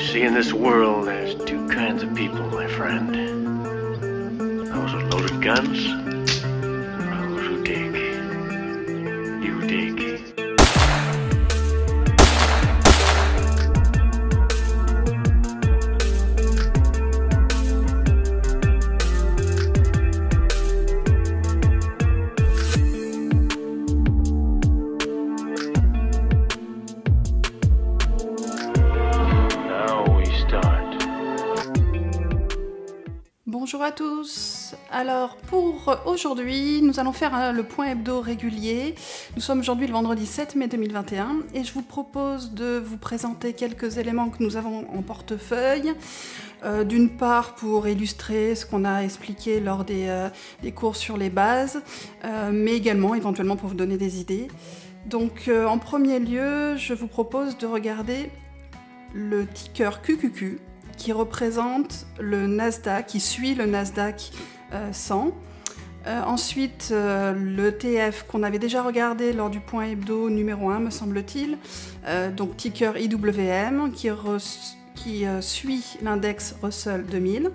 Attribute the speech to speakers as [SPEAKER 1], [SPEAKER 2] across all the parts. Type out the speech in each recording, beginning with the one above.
[SPEAKER 1] See, in this world, there's two kinds of people, my friend. Those with loaded guns, and those who dig. You dig.
[SPEAKER 2] Bonjour à tous. Alors pour aujourd'hui, nous allons faire le point hebdo régulier. Nous sommes aujourd'hui le vendredi 7 mai 2021 et je vous propose de vous présenter quelques éléments que nous avons en portefeuille. D'une part pour illustrer ce qu'on a expliqué lors des cours sur les bases, mais également éventuellement pour vous donner des idées. Donc en premier lieu, je vous propose de regarder le ticker QQQ, qui représente le Nasdaq, qui suit le Nasdaq 100. Ensuite, l'ETF qu'on avait déjà regardé lors du point hebdo numéro 1, me semble-t-il, donc ticker IWM, qui suit l'index Russell 2000.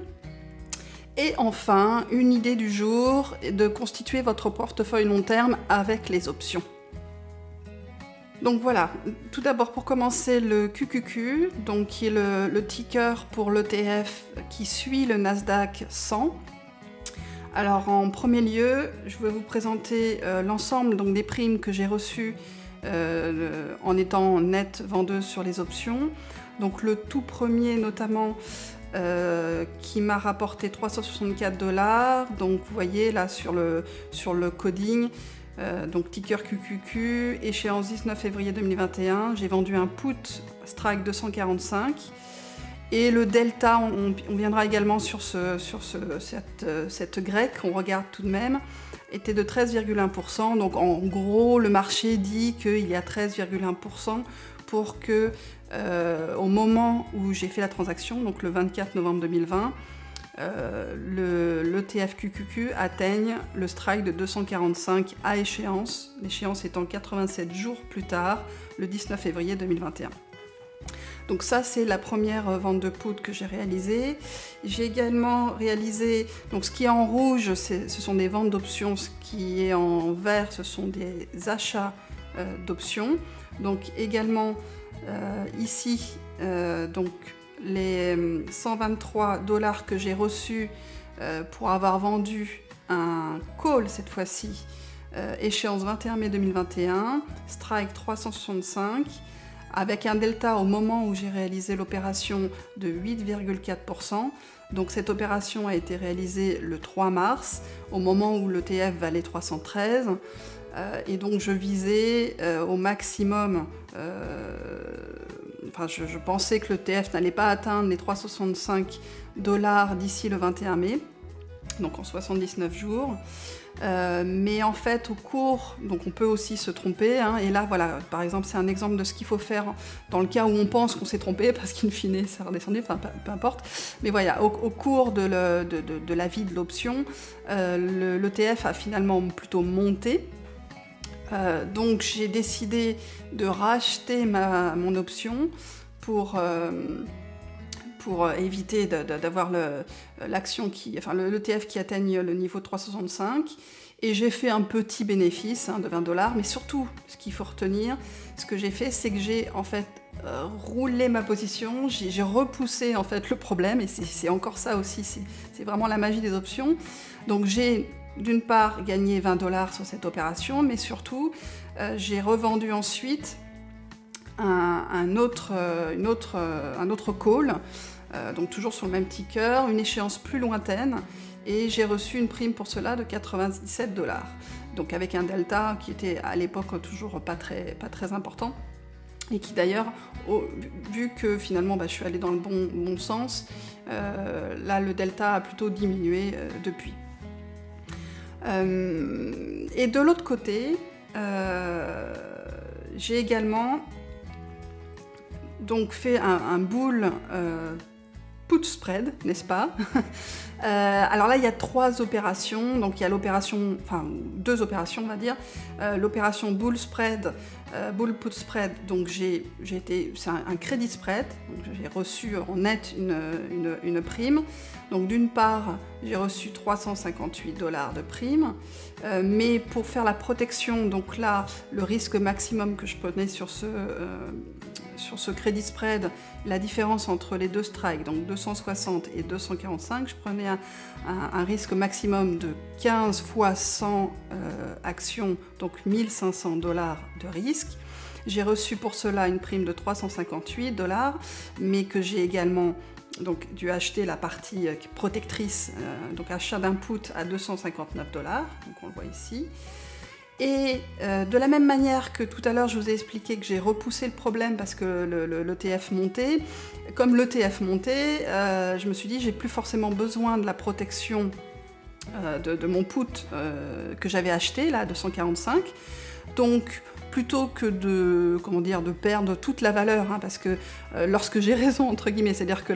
[SPEAKER 2] Et enfin, une idée du jour, de constituer votre portefeuille long terme avec les options. Donc voilà, tout d'abord pour commencer le QQQ, donc qui est le ticker pour l'ETF qui suit le Nasdaq 100. Alors en premier lieu, je vais vous présenter l'ensemble des primes que j'ai reçues en étant net vendeuse sur les options. Donc le tout premier notamment qui m'a rapporté 364 $. Donc vous voyez là sur le coding. Donc ticker QQQ, échéance 19 février 2021, j'ai vendu un put strike 245 et le delta, on viendra également sur cette grecque, on regarde tout de même, était de 13,1%, donc en gros le marché dit qu'il y a 13,1% pour que au moment où j'ai fait la transaction, donc le 24 novembre 2020, l'ETF QQQ atteigne le strike de 245 à échéance, l'échéance étant 87 jours plus tard, le 19 février 2021. Donc ça c'est la première vente de put que j'ai réalisée. J'ai également réalisé, donc ce qui est en rouge ce sont des ventes d'options, ce qui est en vert ce sont des achats d'options. Donc également ici donc les 123 $ que j'ai reçus pour avoir vendu un call cette fois-ci, échéance 21 mai 2021, strike 365, avec un delta au moment où j'ai réalisé l'opération de 8,4%. Donc cette opération a été réalisée le 3 mars, au moment où l'ETF valait 313. Et donc je visais au maximum, je pensais que l'ETF n'allait pas atteindre les 365 $ d'ici le 21 mai, donc en 79 jours. Mais en fait, au cours, donc on peut aussi se tromper, hein, et là voilà, par exemple, c'est un exemple de ce qu'il faut faire dans le cas où on pense qu'on s'est trompé, parce qu'in fine, ça a redescendu, enfin peu importe. Mais voilà, au cours de la vie de l'option, l'ETF a finalement plutôt monté. Donc j'ai décidé de racheter mon option pour éviter d'avoir l'action l'ETF qui atteigne le niveau de 365, et j'ai fait un petit bénéfice de 20 $, mais surtout ce qu'il faut retenir, ce que j'ai fait, c'est que j'ai en fait roulé ma position, j'ai repoussé en fait le problème, et c'est encore ça aussi, c'est vraiment la magie des options. Donc j'ai d'une part gagné 20 $ sur cette opération, mais surtout j'ai revendu ensuite un autre call, donc toujours sur le même ticker, une échéance plus lointaine, et j'ai reçu une prime pour cela de 97 $. Donc avec un delta qui était à l'époque toujours pas très important, et qui d'ailleurs, vu que finalement je suis allée dans le bon sens, là le delta a plutôt diminué depuis. Et de l'autre côté, j'ai également donc fait un bull put spread, n'est-ce pas? Alors là, il y a 3 opérations. Donc il y a l'opération, enfin 2 opérations, on va dire. L'opération bull spread, bull put spread. Donc c'est un credit spread. Donc j'ai reçu en net une prime. Donc d'une part, j'ai reçu 358 $ de prime. Mais pour faire la protection, donc là, le risque maximum que je prenais sur ce credit spread, la différence entre les 2 strikes, donc 260 et 245, je prenais un risque maximum de 15 fois 100 actions, donc 1500 $ de risque. J'ai reçu pour cela une prime de 358 $, mais que j'ai également donc dû acheter la partie protectrice, donc achat d'input à 259 $, donc on le voit ici. Et de la même manière que tout à l'heure je vous ai expliqué que j'ai repoussé le problème parce que l'ETF montait, comme l'ETF montait, je me suis dit j'ai plus forcément besoin de la protection de mon put que j'avais acheté là, 245. Donc plutôt que de perdre toute la valeur, hein, parce que lorsque j'ai raison, entre guillemets, c'est-à-dire que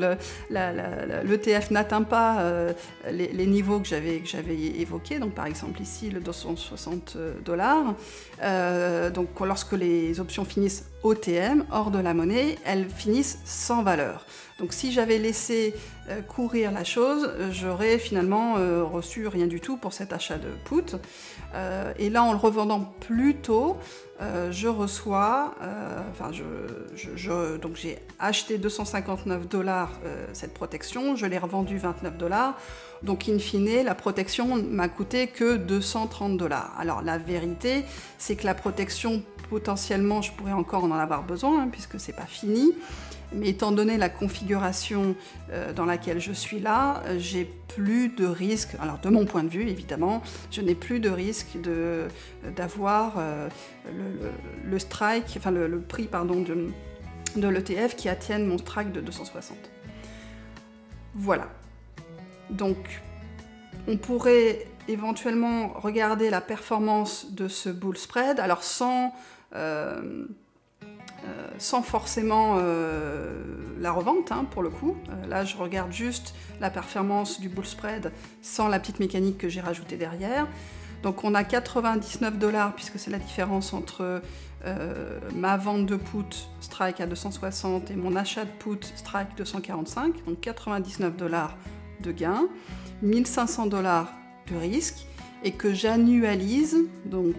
[SPEAKER 2] l'ETF n'atteint pas les niveaux que j'avais évoqués, donc par exemple ici le 260 $, donc lorsque les options finissent OTM, hors de la monnaie, elles finissent sans valeur. Donc si j'avais laissé courir la chose, j'aurais finalement reçu rien du tout pour cet achat de put. Et là, en le revendant plus tôt, je reçois, donc j'ai acheté 259 $ cette protection, je l'ai revendue 29 $, donc in fine, la protection m'a coûté que 230 $. Alors la vérité, c'est que la protection, potentiellement, je pourrais encore en avoir besoin, hein, puisque c'est pas fini. Mais étant donné la configuration dans laquelle je suis là, j'ai plus de risque, alors de mon point de vue évidemment, je n'ai plus de risque d'avoir le strike, enfin le prix pardon, de l'ETF qui atteigne mon strike de 260. Voilà. Donc on pourrait éventuellement regarder la performance de ce bull spread, alors sans forcément la revente, hein, pour le coup. Là, je regarde juste la performance du bull spread sans la petite mécanique que j'ai rajoutée derrière. Donc on a 99 $, puisque c'est la différence entre ma vente de put strike à 260 et mon achat de put strike 245, donc 99 $ de gain, 1500 $ de risque, et que j'annualise, donc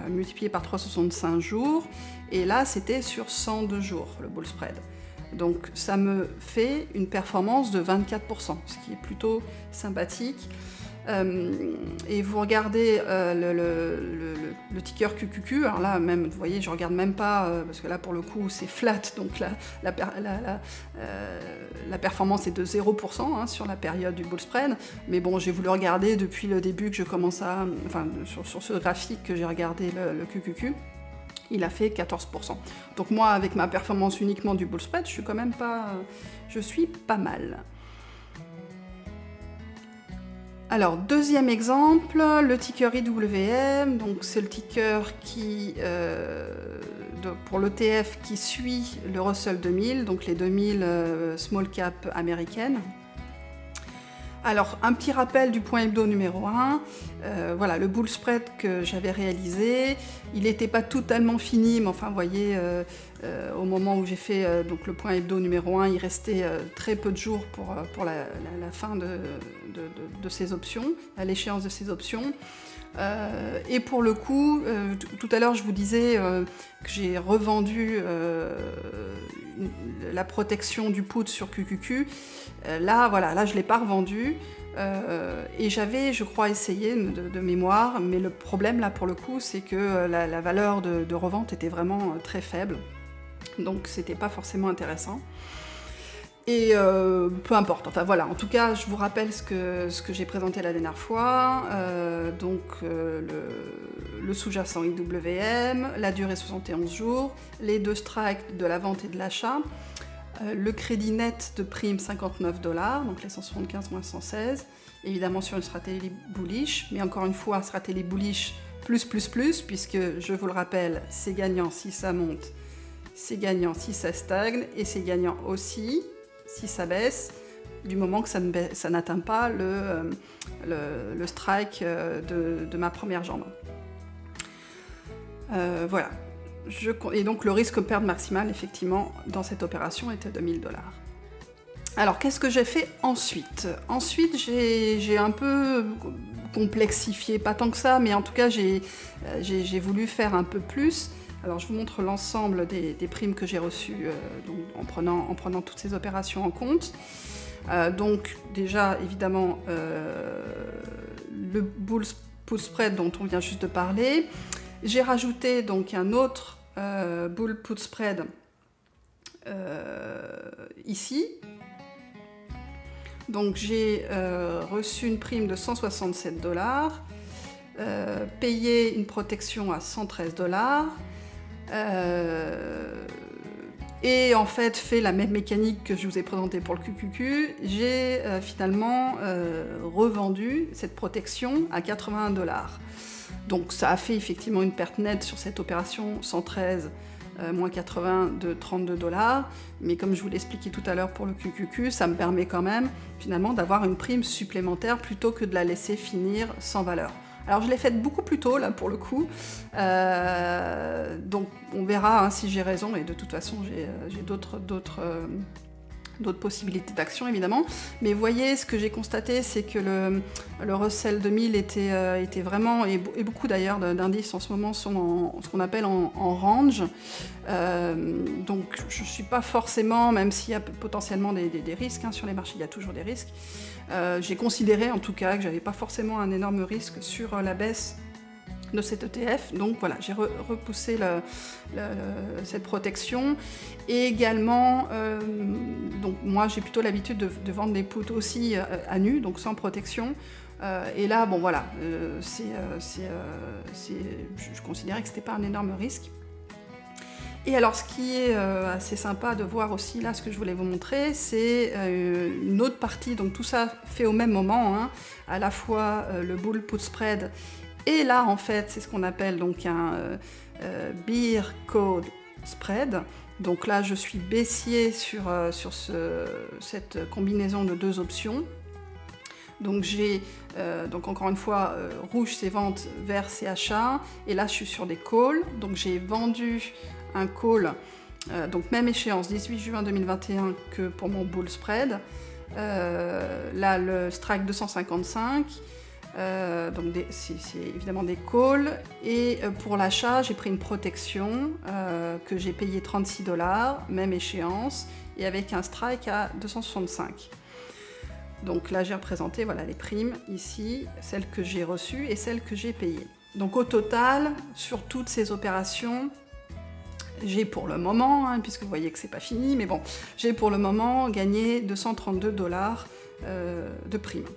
[SPEAKER 2] multiplié par 365 jours, et là c'était sur 102 jours le bull spread. Donc ça me fait une performance de 24%, ce qui est plutôt sympathique. Et vous regardez le ticker QQQ, alors là même, vous voyez, je regarde même pas, parce que là pour le coup c'est flat, donc la performance est de 0%, hein, sur la période du bull spread, mais bon, j'ai voulu regarder depuis le début que je commence à, enfin sur ce graphique que j'ai regardé le QQQ, il a fait 14%. Donc moi, avec ma performance uniquement du bull spread, je suis quand même pas, je suis pas mal. Alors, deuxième exemple, le ticker IWM, donc c'est le ticker qui, pour l'ETF qui suit le Russell 2000, donc les 2000 small cap américaines. Alors, un petit rappel du point hebdo numéro 1, voilà, le bull spread que j'avais réalisé, il n'était pas totalement fini, mais enfin, vous voyez, au moment où j'ai fait donc le point hebdo numéro 1, il restait très peu de jours pour la fin de ces options, à l'échéance de ces options. Et pour le coup, tout à l'heure je vous disais que j'ai revendu la protection du put sur QQQ. Là, voilà, là je ne l'ai pas revendu. Et j'avais, je crois, essayé de mémoire, mais le problème là pour le coup, c'est que la valeur de revente était vraiment très faible. Donc c'était pas forcément intéressant. Et peu importe, enfin voilà, en tout cas je vous rappelle ce que j'ai présenté la dernière fois, donc le sous-jacent IWM, la durée 71 jours, les 2 strikes de la vente et de l'achat, le crédit net de prime 59 $, donc les 175 moins 116, évidemment sur une stratégie bullish, mais encore une fois, stratégie bullish plus, puisque je vous le rappelle, c'est gagnant si ça monte, c'est gagnant si ça stagne, et c'est gagnant aussi si ça baisse, du moment que ça n'atteint pas le strike de ma première jambe. Voilà. Et donc le risque perte maximale, effectivement, dans cette opération était de 1000 $. Alors, qu'est-ce que j'ai fait ensuite? Ensuite, j'ai un peu complexifié, pas tant que ça, mais en tout cas, j'ai voulu faire un peu plus. Alors, je vous montre l'ensemble des primes que j'ai reçues en prenant toutes ces opérations en compte. Donc, déjà, évidemment, le bull put spread dont on vient juste de parler. J'ai rajouté donc un autre bull put spread ici. Donc j'ai reçu une prime de 167 $, payé une protection à 113 $, et en fait fait la même mécanique que je vous ai présentée pour le QQQ. J'ai finalement revendu cette protection à 81 $. Donc ça a fait effectivement une perte nette sur cette opération 113 moins 80 de 32 $, mais comme je vous l'ai expliqué tout à l'heure pour le QQQ, ça me permet quand même finalement d'avoir une prime supplémentaire plutôt que de la laisser finir sans valeur. Alors je l'ai faite beaucoup plus tôt là pour le coup, donc on verra si j'ai raison, et de toute façon j'ai d'autres possibilités d'action évidemment, mais voyez, ce que j'ai constaté, c'est que le Russell 2000 était vraiment, et beaucoup d'ailleurs d'indices en ce moment sont en ce qu'on appelle en range, donc je ne suis pas forcément, même s'il y a potentiellement des risques, sur les marchés il y a toujours des risques, j'ai considéré en tout cas que j'avais pas forcément un énorme risque sur la baisse de cet ETF, donc voilà, j'ai repoussé cette protection. Et également, donc moi j'ai plutôt l'habitude de vendre des puts aussi à nu, donc sans protection, et là, bon voilà, je considérais que c'était pas un énorme risque. Et alors ce qui est assez sympa de voir aussi, là, ce que je voulais vous montrer, c'est une autre partie, donc tout ça fait au même moment, à la fois le bull put spread, et là en fait c'est ce qu'on appelle donc un bear call spread. Donc là je suis baissier sur cette combinaison de deux options. Donc j'ai, donc encore une fois, rouge c'est vente, vert c'est achat, et là je suis sur des calls, donc j'ai vendu un call, donc même échéance, 18 juin 2021 que pour mon bull spread, là le strike 255, donc c'est évidemment des calls, et pour l'achat j'ai pris une protection que j'ai payé 36 $, même échéance, et avec un strike à 265. Donc là j'ai représenté, voilà, les primes ici, celles que j'ai reçues et celles que j'ai payées. Donc au total, sur toutes ces opérations, j'ai pour le moment, puisque vous voyez que c'est pas fini, mais bon, j'ai pour le moment gagné 232 $ de primes.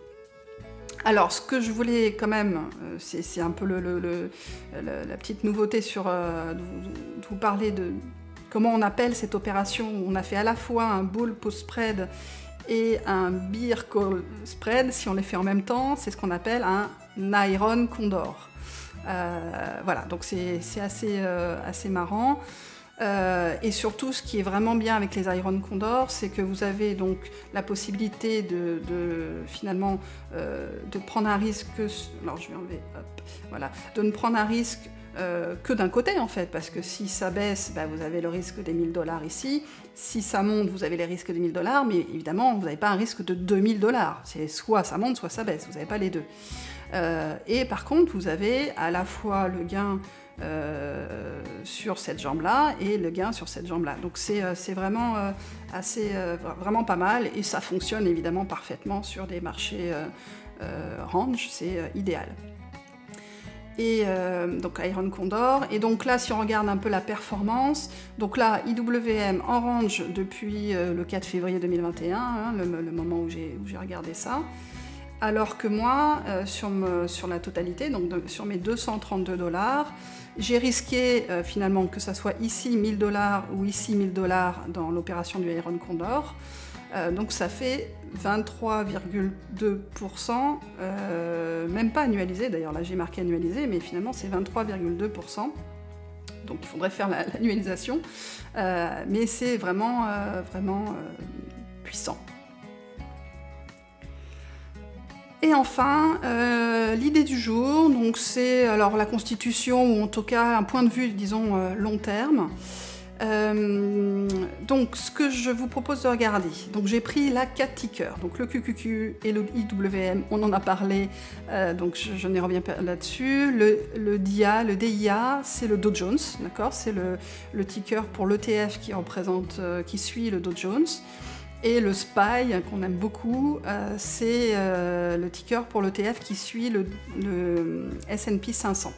[SPEAKER 2] Alors, ce que je voulais quand même, c'est un peu la petite nouveauté de vous parler de comment on appelle cette opération où on a fait à la fois un bull put spread et un bear call spread. Si on les fait en même temps, c'est ce qu'on appelle un Iron Condor. Voilà, donc c'est assez marrant. Et surtout, ce qui est vraiment bien avec les Iron Condor, c'est que vous avez donc la possibilité finalement de prendre un risque. Alors je vais enlever, hop, voilà, de ne prendre un risque que d'un côté en fait, parce que si ça baisse, vous avez le risque des 1000 $ ici. Si ça monte, vous avez les risques des 1000 $, mais évidemment, vous n'avez pas un risque de 2000 $. C'est soit ça monte, soit ça baisse. Vous n'avez pas les deux. Et par contre, vous avez à la fois le gain sur cette jambe-là et le gain sur cette jambe-là. Donc c'est vraiment vraiment pas mal, et ça fonctionne évidemment parfaitement sur des marchés range, c'est idéal. Et donc Iron Condor, et donc là si on regarde un peu la performance, donc là IWM en range depuis le 4 février 2021, le moment où j'ai regardé ça, alors que moi sur la totalité, donc sur mes 232 $, j'ai risqué finalement que ça soit ici 1000 $ ou ici 1000 $ dans l'opération du Iron Condor, donc ça fait 23,2%, même pas annualisé d'ailleurs, là j'ai marqué annualisé, mais finalement c'est 23,2%, donc il faudrait faire l'annualisation, mais c'est vraiment puissant. Et enfin, l'idée du jour, donc c'est alors la constitution, ou en tout cas un point de vue, disons, long terme. Donc ce que je vous propose de regarder, donc j'ai pris là 4 tickers, donc le QQQ et le IWM, on en a parlé, donc je n'y reviens pas là-dessus. Le DIA, c'est le Dow Jones, d'accord, c'est le ticker pour l'ETF qui suit le Dow Jones. Et le SPY, qu'on aime beaucoup, c'est le ticker pour l'ETF qui suit le S&P 500.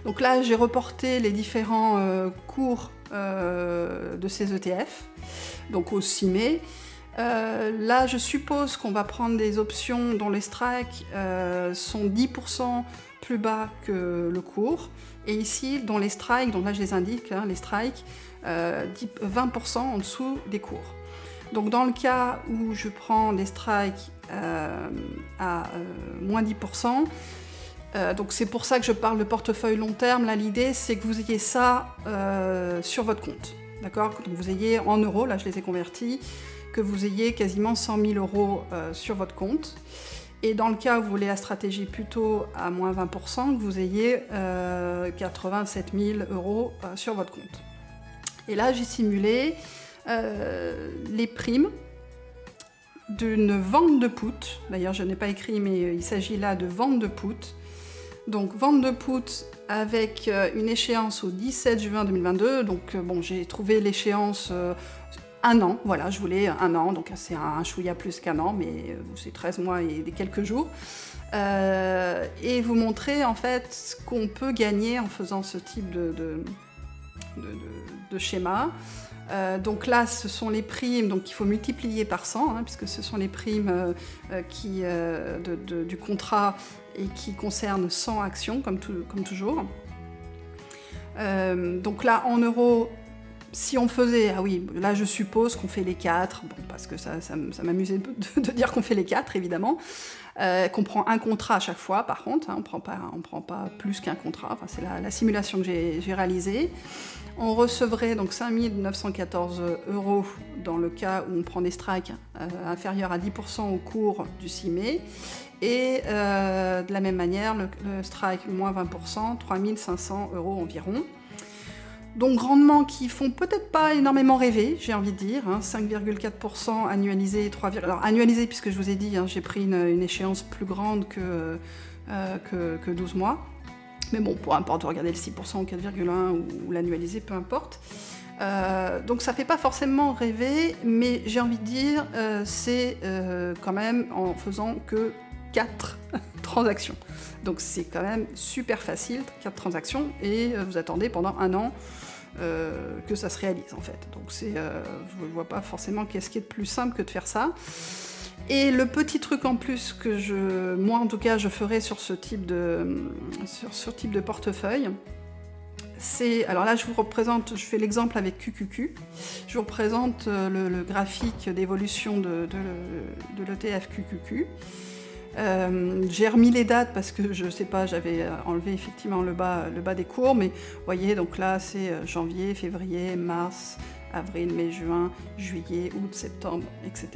[SPEAKER 2] Donc là, j'ai reporté les différents cours de ces ETF, donc au 6 mai. Là, je suppose qu'on va prendre des options dont les strikes sont 10% plus bas que le cours. Et ici, dont les strikes, donc là je les indique, hein, les strikes, 20% en dessous des cours. Donc dans le cas où je prends des strikes à moins 10%, donc c'est pour ça que je parle de portefeuille long terme. Là, l'idée, c'est que vous ayez ça sur votre compte, d'accord? Donc vous ayez en euros, là je les ai convertis, que vous ayez quasiment 100 000 euros sur votre compte. Et dans le cas où vous voulez la stratégie plutôt à moins 20%, que vous ayez 87 000 euros sur votre compte. Et là, j'ai simulé les primes d'une vente de put. D'ailleurs, je n'ai pas écrit, mais il s'agit là de vente de put. Donc, vente de put avec une échéance au 17 juin 2022. Donc, bon, j'ai trouvé l'échéance un an. Voilà, je voulais un an. Donc, c'est un chouïa plus qu'un an, mais c'est 13 mois et des quelques jours. Et vous montrer, en fait, ce qu'on peut gagner en faisant ce type de schéma. Donc là, ce sont les primes, donc il faut multiplier par 100, hein, puisque ce sont les primes du contrat et qui concernent 100 actions, comme toujours. Donc là, en euros, si on faisait, ah oui, là je suppose qu'on fait les 4, bon, parce que ça m'amusait de dire qu'on fait les 4, évidemment, qu'on prend un contrat à chaque fois, par contre, hein, on ne prend pas plus qu'un contrat, enfin, c'est la simulation que j'ai réalisée. On recevrait donc 5 914 € dans le cas où on prend des strikes inférieurs à 10% au cours du 6 mai. Et de la même manière, le strike moins 20%, 3 500 € environ. Donc rendements qui font peut-être pas énormément rêver, j'ai envie de dire, hein, 5,4% annualisé, 3, alors annualisé puisque je vous ai dit, hein, j'ai pris une échéance plus grande que 12 mois. Mais bon, peu importe, vous regardez le 6% ou 4,1 ou l'annualisé, peu importe. Donc ça fait pas forcément rêver, mais j'ai envie de dire, c'est quand même en faisant que 4 transactions. Donc c'est quand même super facile, 4 transactions, et vous attendez pendant un an que ça se réalise en fait. Donc je ne vois pas forcément qu'est-ce qui est de plus simple que de faire ça. Et le petit truc en plus que moi en tout cas je ferai sur ce type de portefeuille, c'est, alors là je vous représente, je fais l'exemple avec QQQ, je vous représente le graphique d'évolution de l'ETF QQQ. J'ai remis les dates parce que je sais pas, j'avais enlevé effectivement le bas des cours, mais vous voyez, donc là c'est janvier, février, mars, avril, mai, juin, juillet, août, septembre, etc.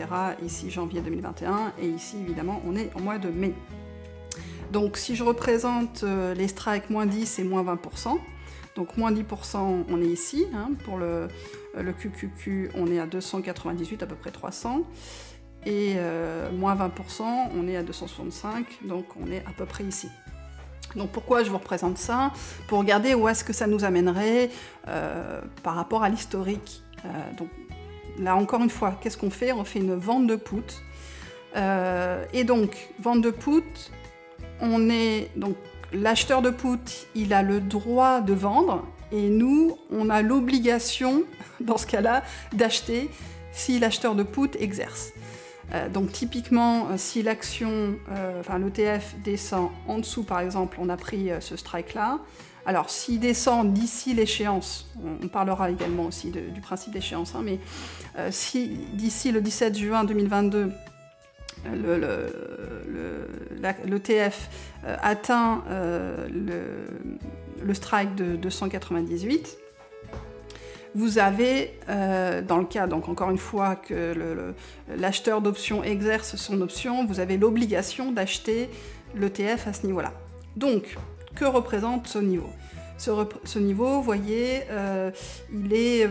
[SPEAKER 2] Ici janvier 2021 et ici évidemment on est en mois de mai. Donc si je représente les strikes moins 10 et moins 20%, donc moins 10% on est ici, hein, pour le QQQ on est à 298, à peu près 300. Et moins 20%, on est à 265, donc on est à peu près ici. Donc pourquoi je vous représente ça? Pour regarder où est-ce que ça nous amènerait par rapport à l'historique. Donc là, encore une fois, qu'est-ce qu'on fait? On fait une vente de put. Et donc, vente de put, donc l'acheteur de put, il a le droit de vendre, et nous, on a l'obligation, dans ce cas-là, d'acheter si l'acheteur de put exerce. Donc typiquement, si l'action, l'ETF descend en dessous, par exemple, on a pris ce strike-là. Alors s'il descend d'ici l'échéance, on parlera également aussi du principe d'échéance, hein, mais si d'ici le 17 juin 2022, l'ETF atteint le strike de 298, vous avez, dans le cas, donc encore une fois, que l'acheteur d'options exerce son option, vous avez l'obligation d'acheter l'ETF à ce niveau-là. Donc, que représente ce niveau ? Ce niveau, vous voyez, il est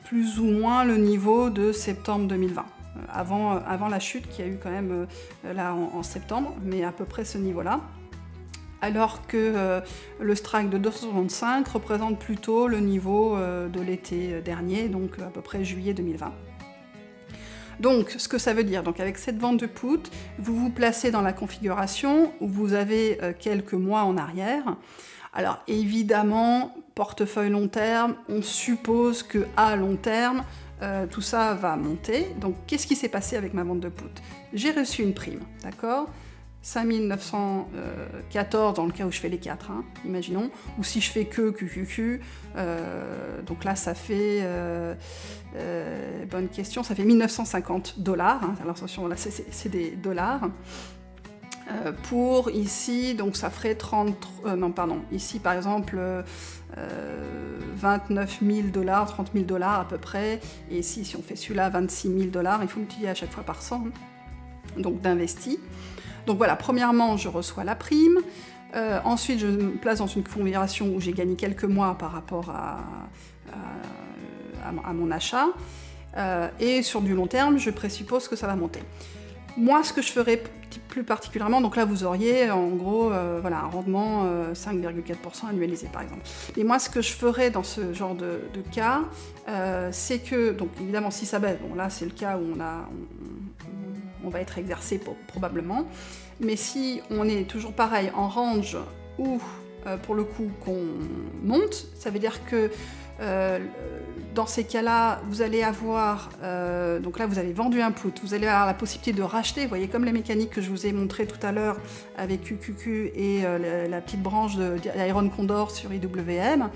[SPEAKER 2] plus ou moins le niveau de septembre 2020, avant la chute qu'il y a eu quand même là en septembre, mais à peu près ce niveau-là. Alors que le strike de 265 représente plutôt le niveau de l'été dernier, donc à peu près juillet 2020. Donc, ce que ça veut dire, donc avec cette vente de put, vous vous placez dans la configuration où vous avez quelques mois en arrière. Alors, évidemment, portefeuille long terme, on suppose qu'à long terme, tout ça va monter. Donc, qu'est-ce qui s'est passé avec ma vente de put? J'ai reçu une prime, d'accord ? 5914 dans le cas où je fais les 4, hein, imaginons, ou si je fais que QQQ, donc là ça fait, bonne question, ça fait 1950 $, hein, alors attention, là c'est des dollars, pour ici, donc ça ferait 30, non pardon, ici par exemple 29 000 $, 30 000 $ à peu près, et ici si on fait celui-là 26 000 $, il faut multiplier à chaque fois par 100, hein, donc d'investi. Donc voilà, premièrement, je reçois la prime, ensuite je me place dans une configuration où j'ai gagné quelques mois par rapport à mon achat, et sur du long terme, je présuppose que ça va monter. Moi, ce que je ferais plus particulièrement, donc là vous auriez en gros voilà, un rendement 5,4% annualisé par exemple. Et moi, ce que je ferais dans ce genre de cas, c'est que, donc évidemment si ça baisse, bon là c'est le cas où on va être exercé probablement, mais si on est toujours pareil en range ou pour le coup qu'on monte, ça veut dire que dans ces cas-là, vous allez avoir, donc là vous avez vendu un put, vous allez avoir la possibilité de racheter, vous voyez comme les mécaniques que je vous ai montrées tout à l'heure avec QQQ et la petite branche d'Iron Condor sur IWM,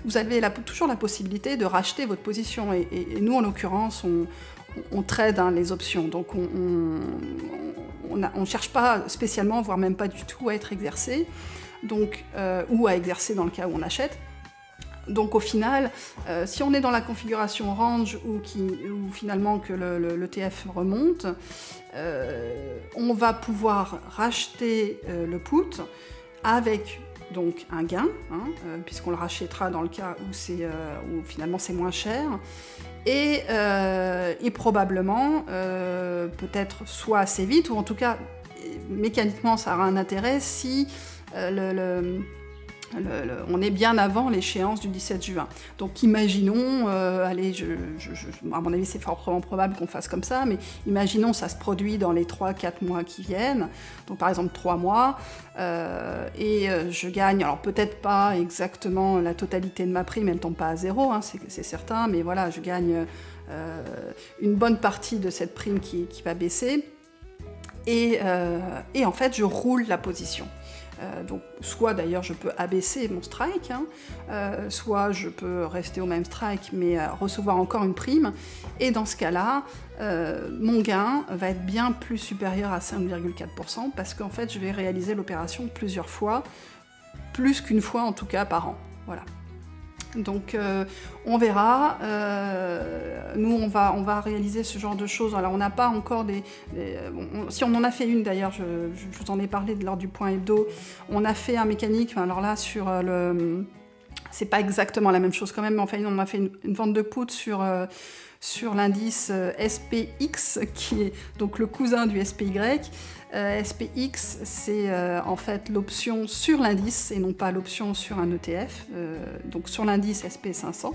[SPEAKER 2] vous avez toujours la possibilité de racheter votre position, et nous en l'occurrence on trade les options, donc on ne cherche pas spécialement, voire même pas du tout à être exercé, donc, ou à exercer dans le cas où on achète. Donc au final, si on est dans la configuration range ou finalement que l'ETF remonte, on va pouvoir racheter le put avec donc un gain, hein, puisqu'on le rachètera dans le cas où finalement c'est moins cher, et probablement peut-être soit assez vite, ou en tout cas mécaniquement ça aura un intérêt si on est bien avant l'échéance du 17 juin. Donc imaginons, allez, à mon avis c'est fortement probable qu'on fasse comme ça, mais imaginons ça se produit dans les 3-4 mois qui viennent, donc par exemple 3 mois, et je gagne, alors peut-être pas exactement la totalité de ma prime, elle ne tombe pas à zéro, hein, c'est certain, mais voilà, je gagne une bonne partie de cette prime qui va baisser, et en fait je roule la position. Donc, soit d'ailleurs je peux abaisser mon strike, hein, soit je peux rester au même strike mais recevoir encore une prime, et dans ce cas-là, mon gain va être bien plus supérieur à 5,4% parce qu'en fait je vais réaliser l'opération plusieurs fois, plus qu'une fois en tout cas par an. Voilà. Donc on verra, nous on va réaliser ce genre de choses. Alors on n'a pas encore si on en a fait une d'ailleurs, je vous en ai parlé lors du point hebdo, on a fait un mécanique, alors là sur c'est pas exactement la même chose quand même, mais enfin on a fait une vente de put sur l'indice SPX, qui est donc le cousin du SPY. SPX, c'est en fait l'option sur l'indice et non pas l'option sur un ETF, donc sur l'indice SP500.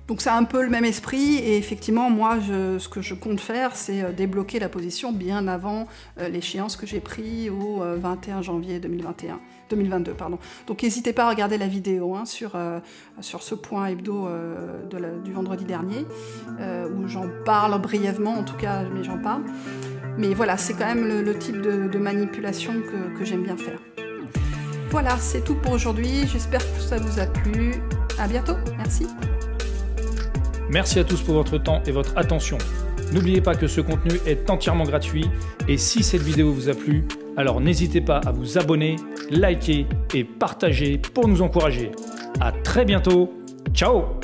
[SPEAKER 2] Donc c'est un peu le même esprit, et effectivement moi ce que je compte faire, c'est débloquer la position bien avant l'échéance que j'ai prise au 21 janvier 2022. Pardon. Donc n'hésitez pas à regarder la vidéo, hein, sur ce point hebdo du vendredi dernier, où j'en parle brièvement, en tout cas, mais j'en parle. Mais voilà, c'est quand même le type de manipulation que j'aime bien faire. Voilà, c'est tout pour aujourd'hui, j'espère que ça vous a plu. À bientôt, merci.
[SPEAKER 3] Merci à tous pour votre temps et votre attention. N'oubliez pas que ce contenu est entièrement gratuit, et si cette vidéo vous a plu, alors n'hésitez pas à vous abonner, liker et partager pour nous encourager. À très bientôt, ciao!